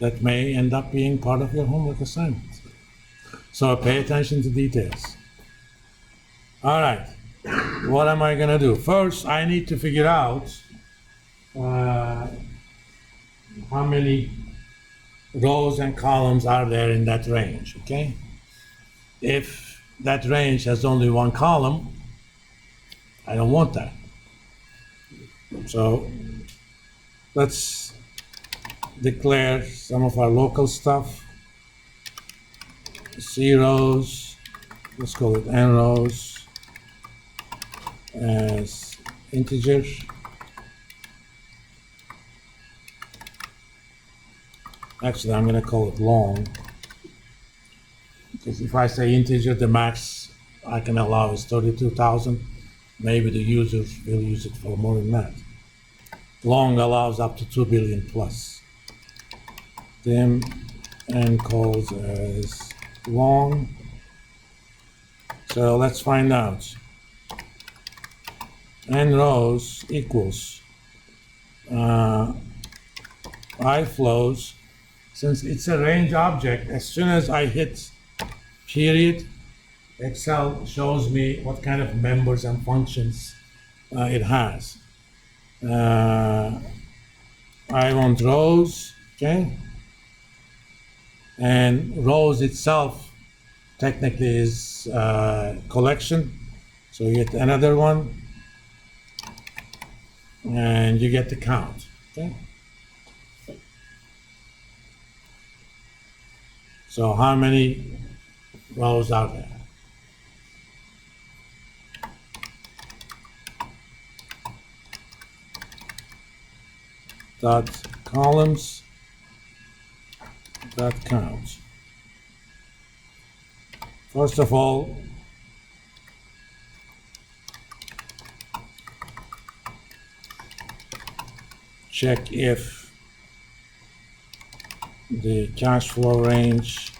that may end up being part of your homework assignment. So pay attention to details. All right, what am I gonna do? First, I need to figure out how many rows and columns are there in that range, okay? If that range has only one column, I don't want that. So let's declare some of our local stuff. C rows, let's call it n rows as integer. Actually, I'm going to call it long, because if I say integer, the max I can allow is 32,000. Maybe the user will use it for more than that. Long allows up to 2 billion plus. Dim and calls as long. So let's find out. N rows equals I flows. Since it's a range object, as soon as I hit period, Excel shows me what kind of members and functions it has. I want rows, okay? And rows itself technically is collection. So you get another one, and you get the count, okay? So how many rows are there? Dot columns dot count. First of all, check if the cash flow range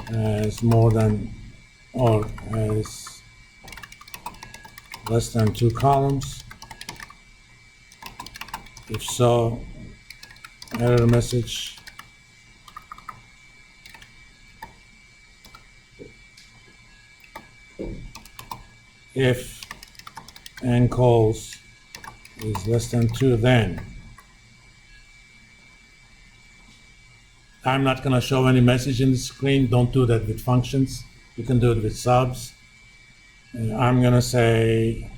has more than or has less than 2 columns. If so, error message. If n calls is less than 2, then I'm not going to show any message in the screen. Don't do that with functions. You can do it with subs. I'm going to say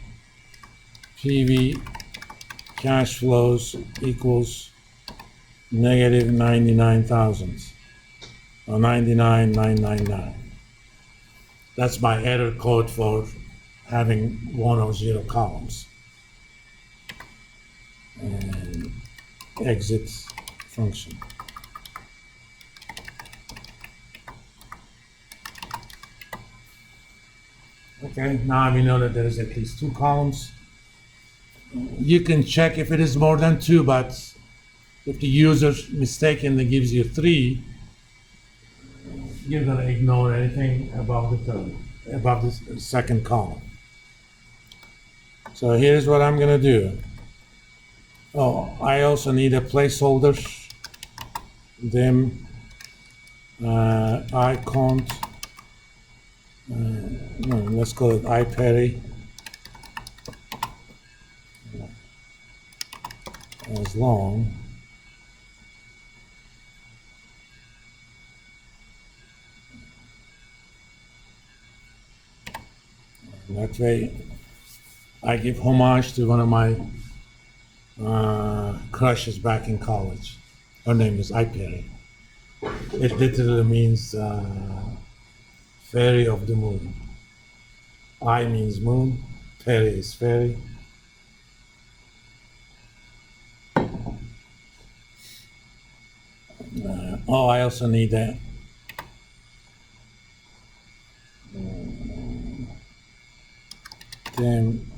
PV cash flows equals negative 99,000 or 99,999. That's my error code for having 1 or 0 columns. And exit function. Okay, now we know that there is at least 2 columns. You can check if it is more than 2, but if the user mistakenly gives you 3, you're going to ignore anything above the third, above the second column. So here's what I'm going to do. Oh, I also need a placeholder. Dim icon. No, let's call it iPerry. As long that way I give homage to one of my crushes back in college. Her name is iPerry. It literally means fairy of the moon. I means moon, Perry is fairy. Oh, I also need a dim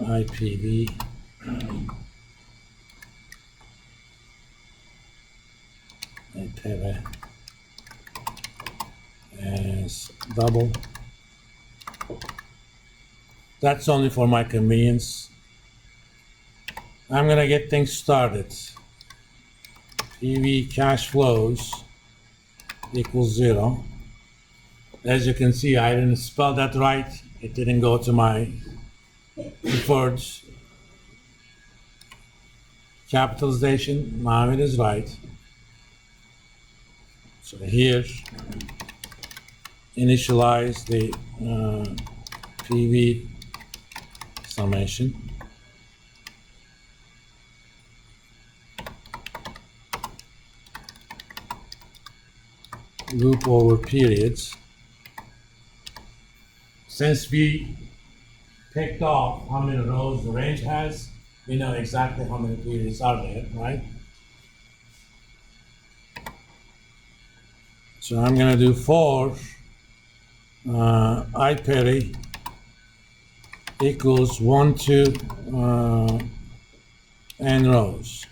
IPV IPV as double. That's only for my convenience. I'm gonna get things started. PV cash flows equals 0. As you can see, I didn't spell that right. It didn't go to my preferred capitalization. Now it is right. So here, initialize the PV summation. Loop over periods. Since we picked off how many rows the range has, we know exactly how many periods are there, right? So I'm going to do for IPERI equals 1 to n rows.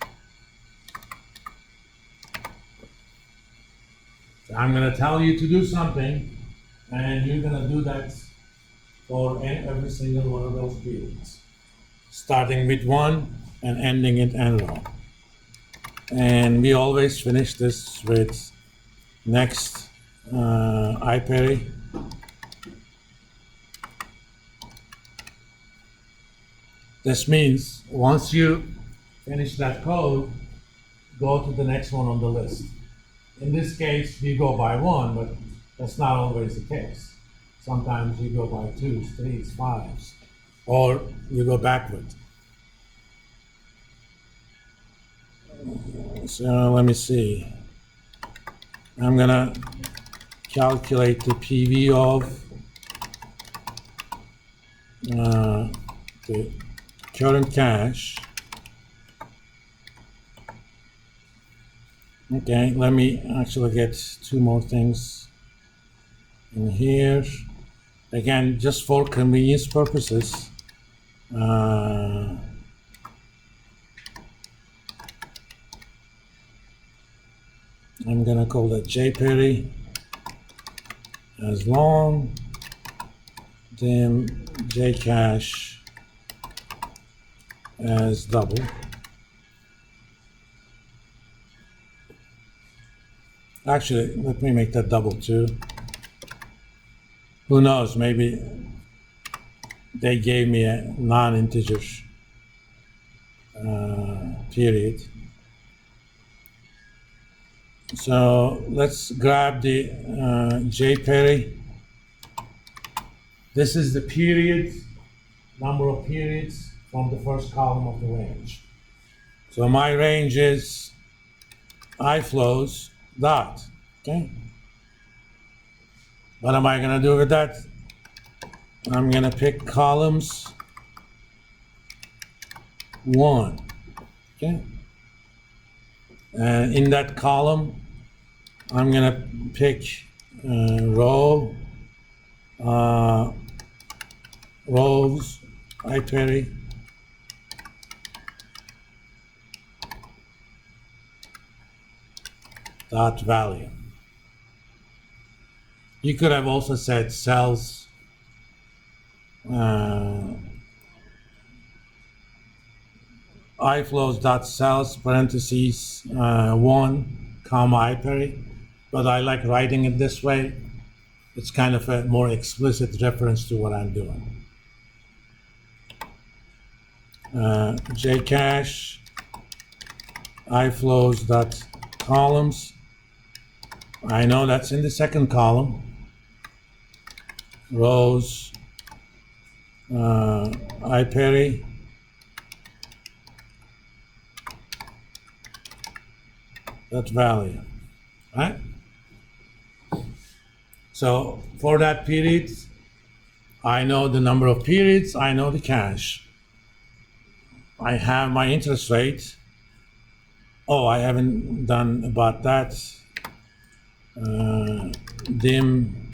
So I'm going to tell you to do something, and you're going to do that for every single one of those periods, starting with 1 and ending at n row. And we always finish this with next IPERI. This means once you finish that code, go to the next one on the list. In this case, we go by 1, but that's not always the case. Sometimes you go by 2s, 3s, 5s, or you go backward. So let me see. I'm gonna calculate the PV of the current cash. Okay, let me actually get 2 more things in here. Again, just for convenience purposes, I'm gonna call that JPERI as long, dim JCache as double. Actually, let me make that double too. Who knows, maybe they gave me a non-integer period. So let's grab the JPERI. This is the period, number of periods from the first column of the range. So my range is iflows dot, okay? What am I gonna do with that? I'm gonna pick columns 1, okay? And in that column, I'm gonna pick rows, IPERI, dot value. You could have also said cells iflows dot cells parentheses 1 comma IPERI, but I like writing it this way. It's kind of a more explicit reference to what I'm doing. JCache iflows dot columns. I know that's in the second column. Rows IPERI that value, right? So for that period, I know the number of periods, I know the cash. I have my interest rate. Oh, I haven't done about that. Dim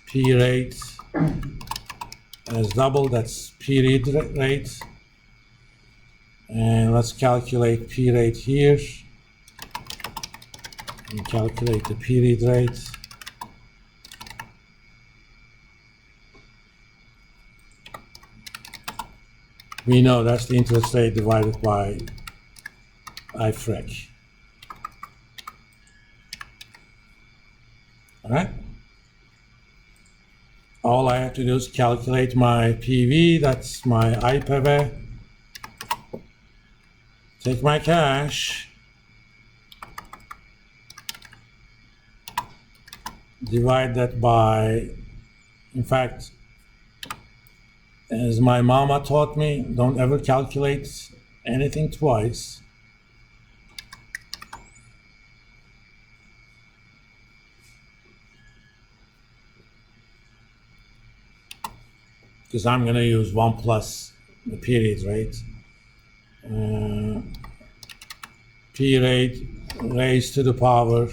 P rate as double, that's period rate. And let's calculate P rate here. And calculate the period rate. We know that's the interest rate divided by IFRIC. All right? All I have to do is calculate my PV, that's my IPV. Take my cash, divide that by, in fact, as my mama taught me, don't ever calculate anything twice. Because I'm going to use 1 plus the period rate. P rate raised to the power